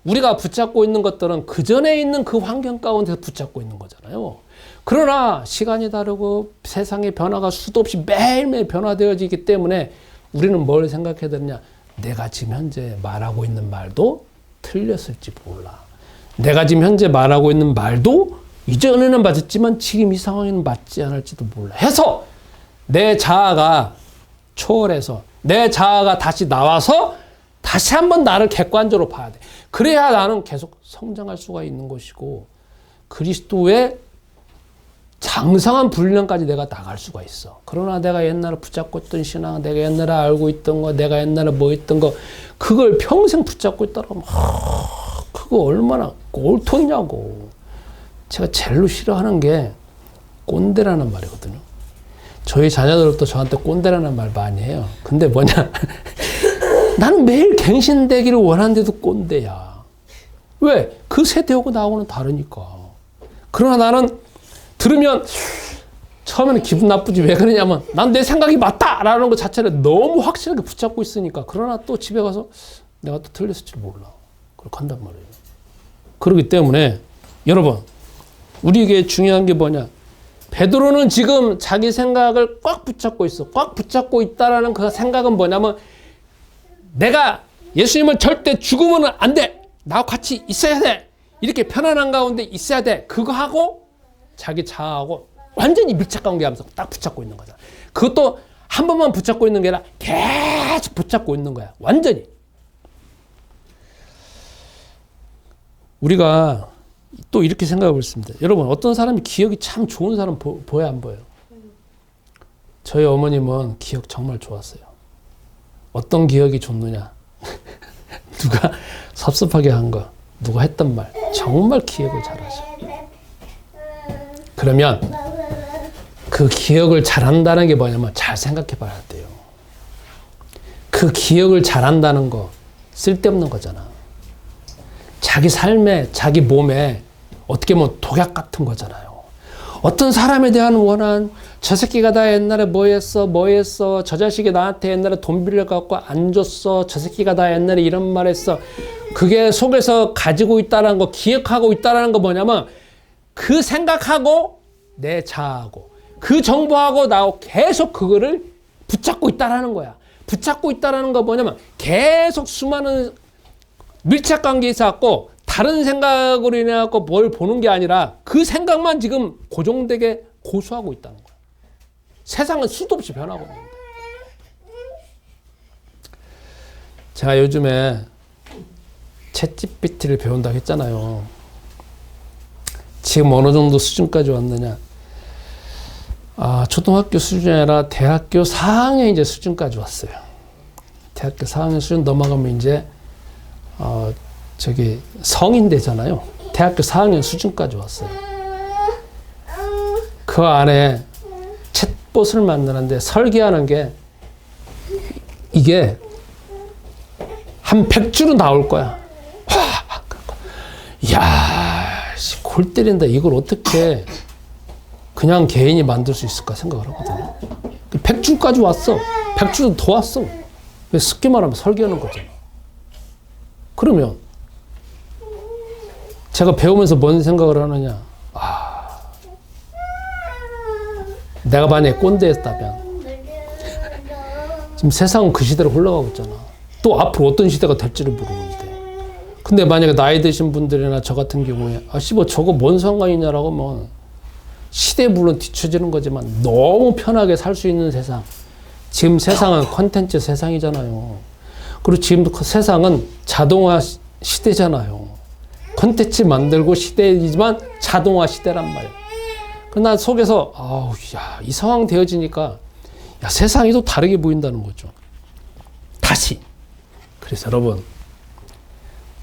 우리가 붙잡고 있는 것들은 그전에 있는 그 환경 가운데서 붙잡고 있는 거잖아요. 그러나 시간이 다르고 세상의 변화가 수도 없이 매일매일 변화되어지기 때문에 우리는 뭘 생각해야 되느냐? 내가 지금 현재 말하고 있는 말도 틀렸을지 몰라. 내가 지금 현재 말하고 있는 말도 이전에는 맞았지만 지금 이 상황에는 맞지 않을지도 몰라. 해서 내 자아가 초월해서 내 자아가 다시 나와서 다시 한번 나를 객관적으로 봐야 돼. 그래야 나는 계속 성장할 수가 있는 것이고 그리스도의 장성한 분량까지 내가 나갈 수가 있어. 그러나 내가 옛날에 붙잡고 있던 신앙, 내가 옛날에 알고 있던 거, 내가 옛날에 뭐 했던 거, 그걸 평생 붙잡고 있다라면 그거 얼마나 꼴통이냐고. 제가 제일로 싫어하는 게 꼰대라는 말이거든요. 저희 자녀들도 저한테 꼰대라는 말 많이 해요. 근데 뭐냐? 나는 매일 갱신되기를 원하는데도 꼰대야. 왜? 그 세대하고 나하고는 다르니까. 그러나 나는 들으면 처음에는 기분 나쁘지. 왜 그러냐면 난 내 생각이 맞다라는 것 자체를 너무 확실하게 붙잡고 있으니까. 그러나 또 집에 가서 내가 또 틀렸을지 몰라. 그렇게 한단 말이에요. 그렇기 때문에 여러분, 우리에게 중요한 게 뭐냐? 베드로는 지금 자기 생각을 꽉 붙잡고 있어. 꽉 붙잡고 있다라는 그 생각은 뭐냐면 내가 예수님을 절대 죽으면 안 돼. 나와 같이 있어야 돼. 이렇게 편안한 가운데 있어야 돼. 그거 하고 자기 자아하고 완전히 밀착관계하면서 딱 붙잡고 있는 거잖아. 그것도 한 번만 붙잡고 있는 게 아니라 계속 붙잡고 있는 거야. 완전히. 우리가 또 이렇게 생각해 보겠습니다. 여러분, 어떤 사람이 기억이 참 좋은 사람 보여 안 보여요? 저희 어머님은 기억 정말 좋았어요. 어떤 기억이 좋느냐? 누가 섭섭하게 한 거, 누가 했던 말, 정말 기억을 잘하셔. 그러면 그 기억을 잘한다는 게 뭐냐면 잘 생각해 봐야 돼요. 그 기억을 잘한다는 거 쓸데없는 거잖아. 자기 삶에, 자기 몸에 어떻게 보면 독약 같은 거잖아요. 어떤 사람에 대한 원한, 저 새끼가 나 옛날에 뭐 했어, 저 자식이 나한테 옛날에 돈 빌려갖고 안 줬어, 저 새끼가 나 옛날에 이런 말 했어. 그게 속에서 가지고 있다는 거, 기억하고 있다는 거 뭐냐면 그 생각하고 내 자아하고 그 정보하고 나하고 계속 그거를 붙잡고 있다는 거야. 붙잡고 있다는 거 뭐냐면 계속 수많은 밀착관계에 있어갖고 다른 생각으로 인해갖고 뭘 보는 게 아니라 그 생각만 지금 고정되게 고수하고 있다는 거야. 세상은 수도 없이 변하고 있는데. 제가 요즘에 챗GPT를 배운다고 했잖아요. 지금 어느 정도 수준까지 왔느냐. 초등학교 수준이 아니라 대학교 4학년 이제 수준까지 왔어요. 대학교 4학년 수준 넘어가면 이제 성인 되잖아요. 대학교 4학년 수준까지 왔어요. 그 안에 챗봇을 만드는데 설계하는 게 이게 한 100줄은 나올 거야. 이야, 골 때린다. 이걸 어떻게 그냥 개인이 만들 수 있을까 생각을 하거든요. 100줄까지 왔어. 100줄은 더 왔어. 쉽게 말하면 설계하는 거잖아. 그러면 제가 배우면서 뭔 생각을 하느냐. 내가 만약에 꼰대였다면 지금 세상은 그 시대로 흘러가고 있잖아. 또 앞으로 어떤 시대가 될지를 모르는데. 근데 만약에 나이 드신 분들이나 저 같은 경우에 저거 뭔 상관이냐라고 뭐 시대에 물론 뒤처지는 거지만 너무 편하게 살 수 있는 세상. 지금 세상은 콘텐츠 세상이잖아요. 그리고 지금 세상은 자동화 시대잖아요. 콘텐츠 만들고 시대이지만 자동화 시대란 말이야. 그러나 속에서 이 상황 되어지니까 세상이 또 다르게 보인다는 거죠. 다시. 그래서 여러분,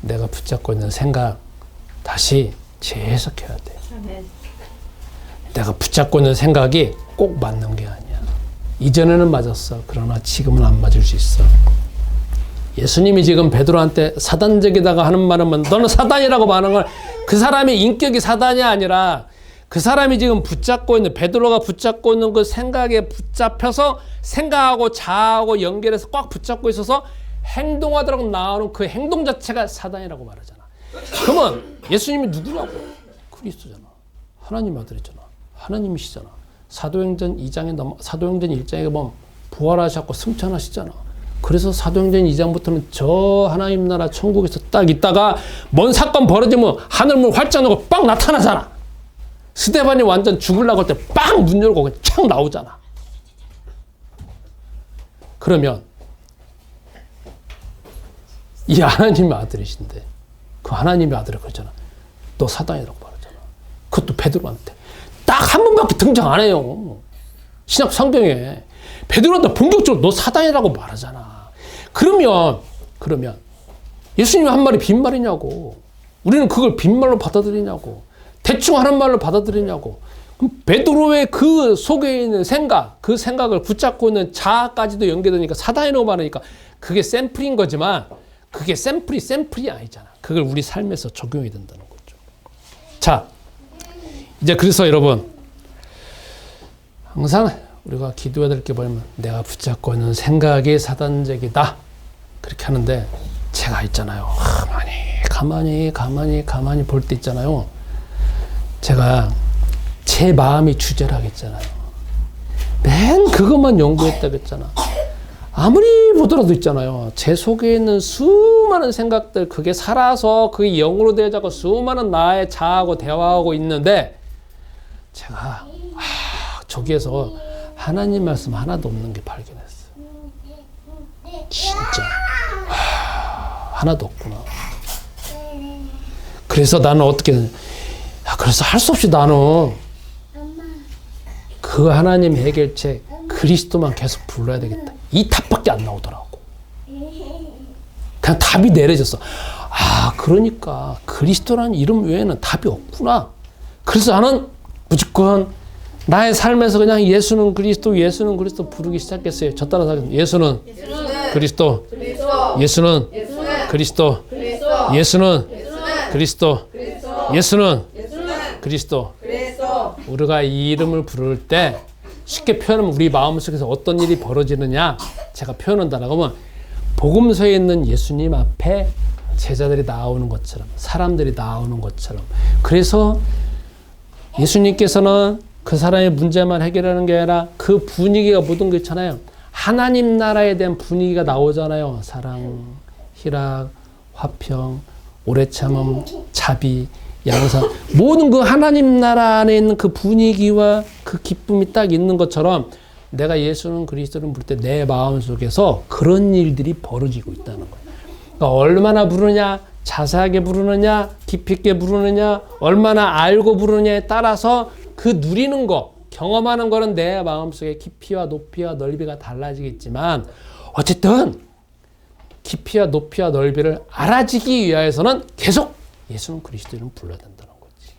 내가 붙잡고 있는 생각 다시 재해석해야 돼. 내가 붙잡고 있는 생각이 꼭 맞는 게 아니야. 이전에는 맞았어. 그러나 지금은 안 맞을 수 있어. 예수님이 지금 베드로한테 사단적이다가 하는 말은 너는 사단이라고 말하는 걸 그 사람의 인격이 사단이 아니라 그 사람이 지금 붙잡고 있는 베드로가 붙잡고 있는 그 생각에 붙잡혀서 생각하고 자아하고 연결해서 꽉 붙잡고 있어서 행동하도록 나오는 그 행동 자체가 사단이라고 말하잖아. 그러면 예수님이 누구냐고? 그리스도잖아. 하나님 아들이잖아. 하나님이시잖아. 사도행전 1장에 보면 부활하셨고 승천하시잖아. 그래서 사도행전 2장부터는 저 하나님 나라 천국에서 딱 있다가 뭔 사건 벌어지면 하늘문 활짝 열고 빵 나타나잖아. 스데반이 완전 죽으려고 할 때 빵 문 열고 착 나오잖아. 그러면 이 하나님의 아들이신데 그 하나님의 아들이 그러잖아. 너 사단이라고 말하잖아. 그것도 베드로한테. 딱 한 번밖에 등장 안 해요. 신약 성경에. 베드로한테 본격적으로 너 사단이라고 말하잖아. 그러면 예수님이 한 말이 빈말이냐고. 우리는 그걸 빈말로 받아들이냐고. 대충 하는 말로 받아들이냐고. 그럼 베드로의 그 속에 있는 생각, 그 생각을 붙잡고 있는 자아까지도 연계되니까 사단이라고 말하니까 그게 샘플인 거지만 그게 샘플이 아니잖아. 그걸 우리 삶에서 적용이 된다는 거죠. 자, 이제 그래서 여러분, 항상 우리가 기도해야 될 게 뭐냐면 내가 붙잡고 있는 생각이 사단적이다. 그렇게 하는데 제가 있잖아요. 가만히 볼 때 있잖아요. 제가 제 마음이 주제라겠잖아요. 맨 그것만 연구했다겠잖아. 아무리 보더라도 있잖아요. 제 속에 있는 수많은 생각들, 그게 살아서 그게 영으로 되어자고 수많은 나의 자아하고 대화하고 있는데 제가 저기에서 하나님 말씀 하나도 없는 게 발견했어요. 진짜 하나도 없구나. 그래서 나는 어떻게 그래서 할 수 없이 나는 그 하나님 해결책 그리스도만 계속 불러야 되겠다. 이 답밖에 안 나오더라고. 그냥 답이 내려졌어. 그러니까 그리스도라는 이름 외에는 답이 없구나. 그래서 나는 무조건 나의 삶에서 그냥 예수는 그리스도 부르기 시작했어요. 저 따라서 예수는 그리스도, 예수는 그리스도, 예수는 그리스도, 예수는 그리스도. 우리가 이 이름을 부를 때 쉽게 표현하면 우리 마음속에서 어떤 일이 벌어지느냐 제가 표현한다라고 하면 복음서에 있는 예수님 앞에 제자들이 나오는 것처럼 사람들이 나오는 것처럼 그래서 예수님께서는 그 사람의 문제만 해결하는 게 아니라 그 분위기가 모든 게 있잖아요. 하나님 나라에 대한 분위기가 나오잖아요. 사랑, 희락, 화평, 오래 참음, 자비, 양산 모든 그 하나님 나라 안에 있는 그 분위기와 그 기쁨이 딱 있는 것처럼 내가 예수는 그리스도를 부를 때 내 마음속에서 그런 일들이 벌어지고 있다는 거예요. 그러니까 얼마나 부르느냐, 자세하게 부르느냐, 깊이 있게 부르느냐, 얼마나 알고 부르느냐에 따라서 그 누리는 거, 경험하는 거는 내 마음속에 깊이와 높이와 넓이가 달라지겠지만 어쨌든 깊이와 높이와 넓이를 알아지기 위해서는 계속 예수는 그리스도 이름 불러야 된다는 거지.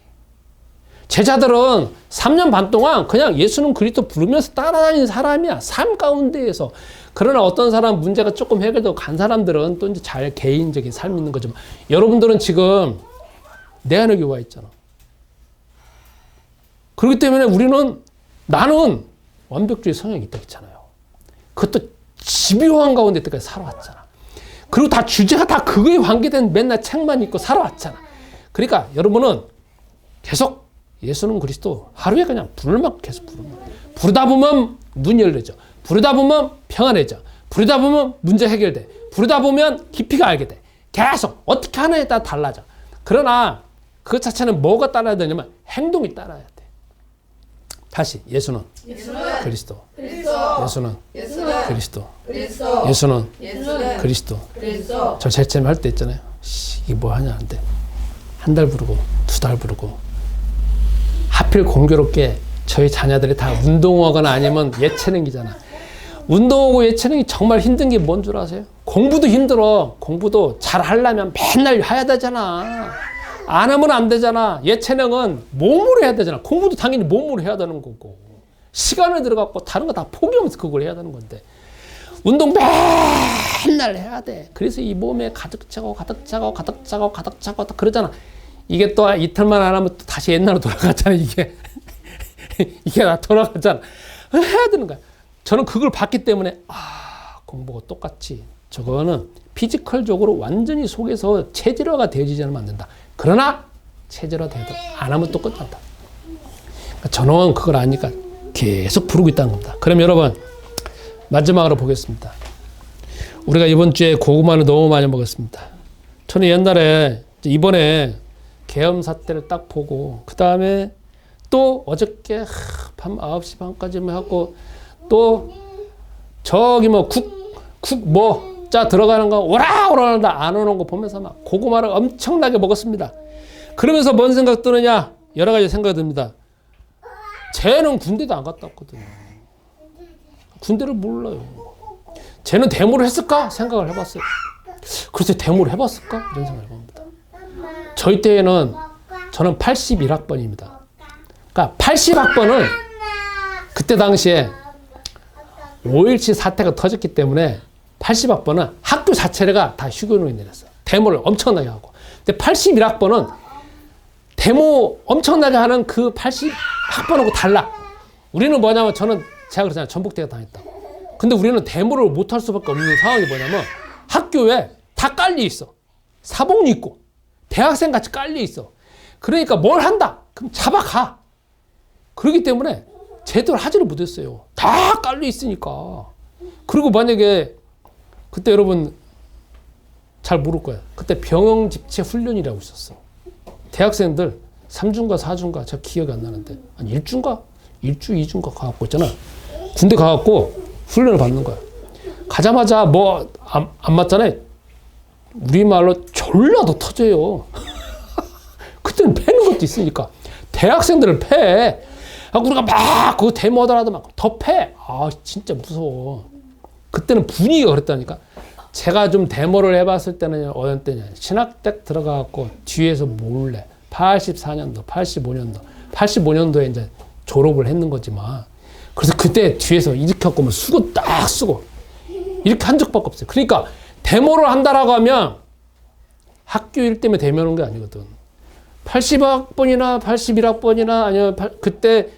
제자들은 3년 반 동안 그냥 예수는 그리스도 부르면서 따라다니는 사람이야. 삶 가운데에서. 그러나 어떤 사람 문제가 조금 해결되고 간 사람들은 또 이제 잘 개인적인 삶이 있는 거지만 여러분들은 지금 내 안에 교회가 있잖아. 그렇기 때문에 나는 완벽주의 성향이 있다고 했잖아요. 그것도 집요한 가운데 때까지 살아왔잖아. 그리고 다 주제가 다 그거에 관계된 맨날 책만 읽고 살아왔잖아. 그러니까 여러분은 계속 예수는 그리스도 하루에 그냥 부를 만큼 계속 부르다 보면 눈이 열려져. 부르다 보면 평안해져. 부르다 보면 문제 해결돼. 부르다 보면 깊이가 알게 돼. 계속 어떻게 하느냐에 따라 달라져. 그러나 그 자체는 뭐가 따라야 되냐면 행동이 따라야 돼. 다시 예수는 그리스도. 예수는 그리스도. 예수는 그리스도. 저 제체면 할 때 있잖아요. 이게 뭐 하냐 안 돼. 한 달 부르고 2달 부르고 하필 공교롭게 저희 자녀들이 다 운동하거나 아니면 예체능이잖아. 운동하고 예체능이 정말 힘든 게 뭔 줄 아세요? 공부도 힘들어. 공부도 잘 하려면 맨날 해야 되잖아. 안 하면 안 되잖아. 예체능은 몸으로 해야 되잖아. 공부도 당연히 몸으로 해야 되는 거고. 시간을 들어갖고 다른 거 다 포기하면서 그걸 해야 되는 건데. 운동 맨날 해야 돼. 그래서 이 몸에 가득 차고 그러잖아. 이게 또 이틀만 안 하면 또 다시 옛날로 돌아가잖아. 이게 다 돌아가잖아. 해야 되는 거야. 저는 그걸 봤기 때문에 공부가 똑같이 저거는 피지컬적으로 완전히 속에서 체질화가 되어지지 않으면 안 된다. 그러나 체질화 되도 안 하면 또 끝난다. 그러니까 저는 그걸 아니까 계속 부르고 있다는 겁니다. 그럼 여러분 마지막으로 보겠습니다. 우리가 이번 주에 고구마를 너무 많이 먹었습니다. 저는 옛날에 이번에 계엄사 때를 딱 보고 그 다음에 또 어저께 밤 9시 반까지 하고 또 저기 뭐 짜 들어가는 거 오라 하는다 안 오는 거 보면서 막 고구마를 엄청나게 먹었습니다. 그러면서 뭔 생각 드느냐? 여러 가지 생각이 듭니다. 쟤는 군대도 안 갔다 왔거든요. 군대를 몰라요. 쟤는 데모를 했을까? 생각을 해봤어요. 그래서 데모를 해봤을까? 이런 생각을 해봅니다. 저희 때에는 저는 81학번입니다. 그러니까 80학번은 그때 당시에 5.17 사태가 터졌기 때문에 80학번은 학교 자체가 다 휴교를 내렸어요. 데모를 엄청나게 하고. 근데 81학번은 데모 엄청나게 하는 그 80학번하고 달라. 우리는 뭐냐면 저는 제가 그러잖아요. 전북대가 다녔다. 근데 우리는 데모를 못할 수밖에 없는 상황이 뭐냐면 학교에 다 깔려 있어. 사복리 있고 대학생 같이 깔려 있어. 그러니까 뭘 한다. 그럼 잡아가. 그렇기 때문에 제대로 하지를 못했어요. 다 깔려 있으니까. 그리고 만약에 그때 여러분 잘 모를 거예요. 그때 병영집체 훈련이라고 있었어. 대학생들 3주인가 4주인가 제가 기억이 안 나는데 한 1주인가? 1주, 2주인가 가갖고 있잖아. 군대 가갖고 훈련을 받는 거야. 가자마자 뭐 안 맞잖아요. 우리말로 졸라도 터져요. 그때는 패는 것도 있으니까. 대학생들을 패. 우리가 막 그거 데모하더라도 막 더 패. 아 진짜 무서워. 그때는 분위기가 그랬다니까. 제가 좀 데모를 해봤을 때는 어느 때냐. 신학대 들어가갖고 뒤에서 몰래 84년도, 85년도, 85년도에 이제 졸업을 했는 거지만 그래서 그때 뒤에서 이렇게 하고 수고 딱 쓰고 이렇게 한 적밖에 없어요. 그러니까 데모를 한다라고 하면 학교 일 때문에 데모하는 게 아니거든. 80학번이나 81학번이나 아니면 그때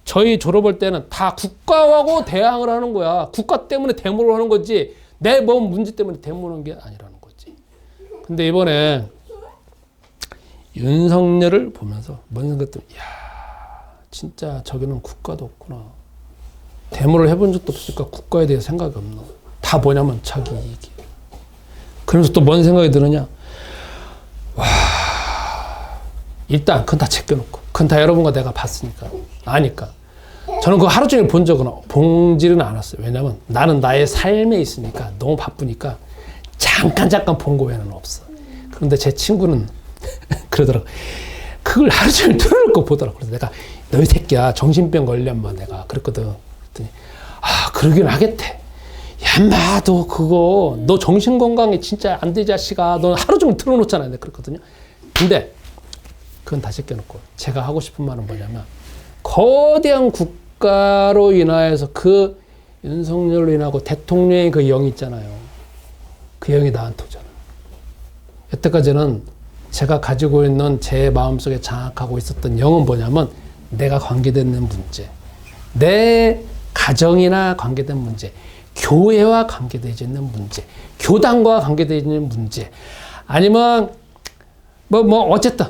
저희 졸업할 때는 다 국가하고 대항을 하는 거야. 국가 때문에 데모를 하는 거지 내 몸 문제 때문에 데모하는 게 아니라는 거지. 근데 이번에 윤석열을 보면서 뭔 생각들, 이야 진짜 저기는 국가도 없구나. 데모를 해본 적도 없으니까 국가에 대해 생각이 없나. 다 뭐냐면 자기 이익이. 그러면서 또 뭔 생각이 드느냐. 와 일단 그건 다 제껴놓고 그건 다 여러분과 내가 봤으니까 아니까 저는 그거 하루 종일 보지는 않았어요. 왜냐면 나는 나의 삶에 있으니까 너무 바쁘니까 잠깐 본 거 외에는 없어. 그런데 제 친구는 그러더라고. 그걸 하루 종일 틀어놓고 보더라고. 그래서 내가 너 이 새끼야 정신병 걸렸마 내가 그랬거든. 그랬더니 아 그러긴 하겠대. 야 인마 너 그거 너 정신건강에 진짜 안 돼 자식아. 너 하루 종일 틀어놓잖아. 내가 그랬거든요. 근데 그건 다 제껴놓고 제가 하고 싶은 말은 뭐냐면 거대한 국가로 인하여서 그 윤석열로 인하고 대통령의 그 영이 있잖아요. 그 영이 나한테 오잖아. 여태까지는 제가 가지고 있는 제 마음속에 장악하고 있었던 영은 뭐냐면 내가 관계되는 문제, 내 가정이나 관계된 문제, 교회와 관계되어 있는 문제, 교단과 관계되어 있는 문제, 아니면 어쨌든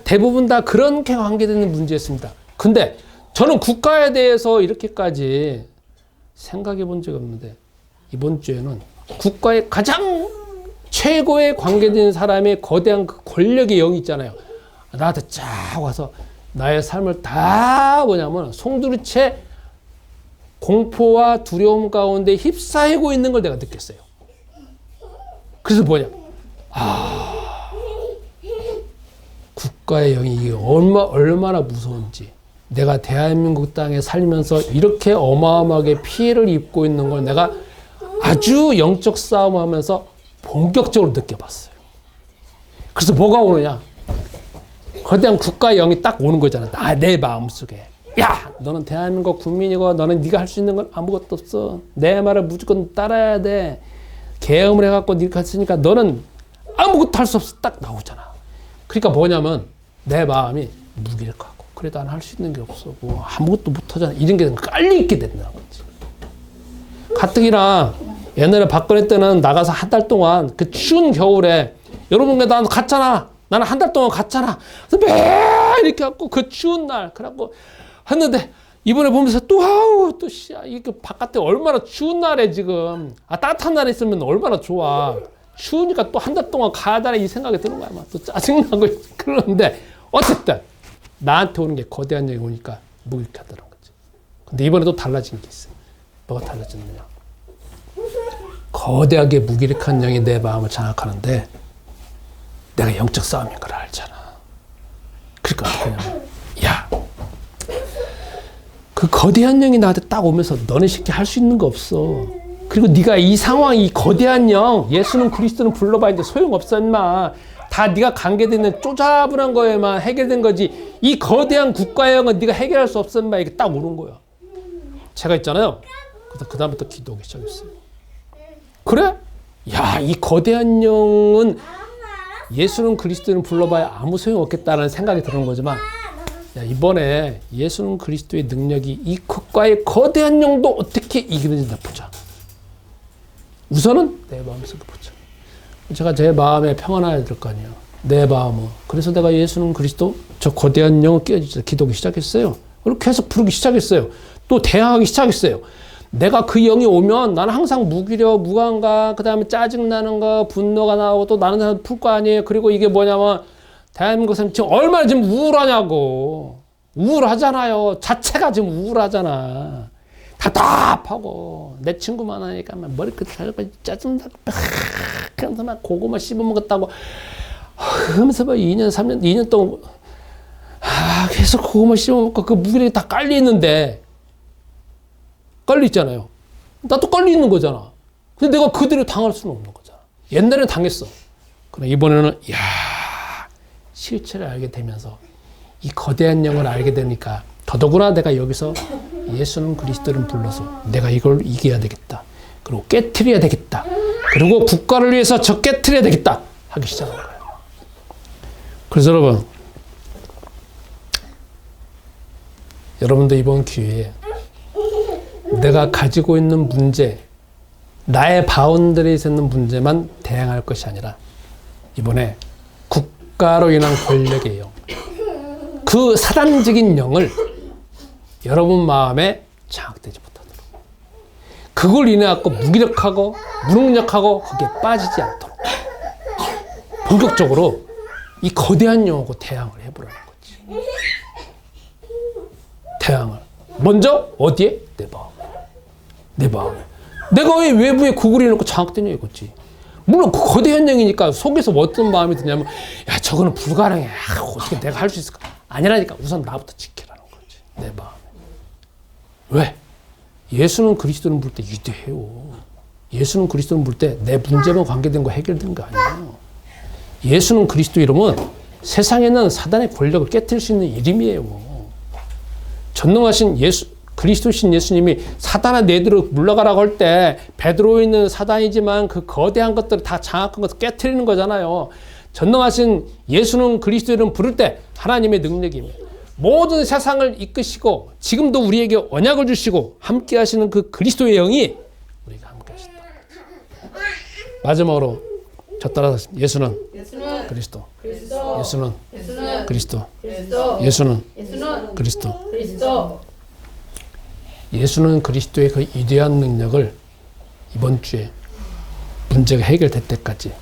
대부분 다 그렇게 관계되는 문제였습니다. 근데 저는 국가에 대해서 이렇게까지 생각해 본 적이 없는데 이번 주에는 국가의 가장 최고의 관계된 사람의 거대한 그 권력의 영이 있잖아요. 나한테 쫙 와서 나의 삶을 다 뭐냐면 송두리째 공포와 두려움 가운데 휩싸이고 있는 걸 내가 느꼈어요. 그래서 뭐냐. 국가의 영이 이게 얼마나 무서운지. 내가 대한민국 땅에 살면서 이렇게 어마어마하게 피해를 입고 있는 걸 내가 아주 영적 싸움을 하면서 본격적으로 느껴봤어요. 그래서 뭐가 오느냐. 거대한 국가의 영이 딱 오는 거잖아. 내 마음속에. 야 너는 대한민국 국민이고 너는 네가 할 수 있는 건 아무것도 없어. 내 말을 무조건 따라야 돼. 계엄을 해갖고 네가 했으니까 너는 아무것도 할 수 없어. 딱 나오잖아. 그러니까 뭐냐면 내 마음이 무기력하고 그래 난 할 수 있는 게 없어. 뭐 아무것도 못하잖아. 이런 게 깔려있게 된다는 거지. 가뜩이나 옛날에 박근혜 때는 나가서 한 달 동안 그 추운 겨울에 여러분 난 갔잖아. 나는 한 달 동안 갔잖아. 그래서 매일 이렇게 갖고 그 추운 날 그래갖고 했는데 이번에 보면서 또 씨야 이게 바깥에 얼마나 추운 날에 지금 따뜻한 날에 있으면 얼마나 좋아. 추우니까 또 한 달 동안 가야 되나 이 생각이 드는 거야. 막 또 짜증나고 그러는데 어쨌든 나한테 오는 게 거대한 영이 오니까 무기력하다는 거지. 근데 이번에 또 달라진 게 있어요. 뭐가 달라졌느냐. 거대하게 무기력한 영이 내 마음을 장악하는데 내가 영적 싸움인 걸 알잖아. 그러니까 어떻게 하냐면 야 그 거대한 영이 나한테 딱 오면서 너네 새끼 할 수 있는 거 없어. 그리고 네가 이 상황, 이 거대한 영, 예수는 그리스도는 불러봐 이제 소용없어 임마. 다 네가 관계되는 쪼잡한 거에만 해결된 거지. 이 거대한 국가의 영은 네가 해결할 수 없어 임마. 이게 딱 오는 거야. 제가 있잖아요. 그래서 그 다음부터 기도하기 시작했어요. 그래? 야, 이 거대한 영은 예수는 그리스도는 불러봐야 아무 소용 없겠다는 생각이 드는 거지만 야, 이번에 예수는 그리스도의 능력이 이 극과의 거대한 영도 어떻게 이기는지 보자. 우선은 내 마음속에 보자. 제가 제 마음에 평안해야 될 거 아니에요. 내 마음은. 그래서 내가 예수는 그리스도 저 거대한 영을 깨어지자 기도하기 시작했어요. 그리고 계속 부르기 시작했어요. 또 대항하기 시작했어요. 내가 그 영이 오면 나는 항상 무기력, 무감각, 그 다음에 짜증나는 거, 분노가 나오고 또 나는 사람 풀 거 아니에요. 그리고 이게 뭐냐면 대한민국 사람 지금 얼마나 지금 우울하냐고. 우울하잖아요. 자체가 지금 우울하잖아. 답답하고 내 친구만 하니까 막 머리끝 잘고 짜증나고 그러면서 막 고구마 씹어먹었다고 하면서 막 2년 3년 2년 동안 계속 고구마 씹어먹고 그 무기력이 다 깔려있는데 깔려있잖아요. 나도 깔려있는 거잖아. 근데 내가 그대로 당할 수는 없는 거잖아. 옛날에는 당했어. 그러나 이번에는 실체를 알게 되면서 이 거대한 영을 알게 되니까 더더구나 내가 여기서 예수는 그리스도를 불러서 내가 이걸 이겨야 되겠다. 그리고 깨트려야 되겠다. 그리고 국가를 위해서 저 깨트려야 되겠다. 하기 시작한 거예요. 그래서 여러분도 이번 기회에 내가 가지고 있는 문제, 나의 바운더리에 있는 문제만 대항할 것이 아니라 이번에 국가로 인한 권력의 영, 그 사단적인 영을 여러분 마음에 장악되지 못하도록 그걸 인해 갖고 무기력하고 무능력하고 거기에 빠지지 않도록 본격적으로 이 거대한 영하고 대항을 해보라는 거지. 대항을 먼저 어디에? 내 마음에. 내 마음에. 내가 왜 외부에 구글해 놓고 장악되냐 이거지. 물론 그 거대한 영이니까 속에서 어떤 마음이 드냐면 야 저거는 불가능해. 어떻게 내가 할 수 있을까? 아니라니까. 우선 나부터 지키라는 거지. 내 마음에. 왜? 예수는 그리스도를 부를 때 위대해요. 예수는 그리스도를 부를 때 내 문제만 관계된 거 해결된 거 아니에요. 예수는 그리스도 이름은 세상에는 사단의 권력을 깨뜨릴 수 있는 이름이에요. 전능하신 그리스도신 예수님이 사단아 너희들을 물러가라고 할 때 베드로에 있는 사단이지만 그 거대한 것들을 다 장악한 것을 깨뜨리는 거잖아요. 전능하신 예수는 그리스도 이름 부를 때 하나님의 능력입니다. 모든 세상을 이끄시고 지금도 우리에게 언약을 주시고 함께 하시는 그 그리스도의 영이 우리가 함께 하신다. 마지막으로 저 따라서 예수는 그리스도. 예수는 그리스도. 예수는 그리스도. 예수는 그리스도의 그 위대한 능력을 이번 주에 문제가 해결될 때까지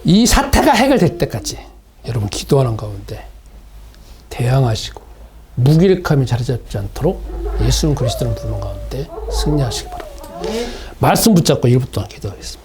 이 사태가 해결될 때까지 여러분 기도하는 가운데 대항하시고 무기력함이 자리 잡지 않도록 예수는 그리스도를 부르는 가운데 승리하시기 바랍니다. 말씀 붙잡고 1분 동안 기도하겠습니다.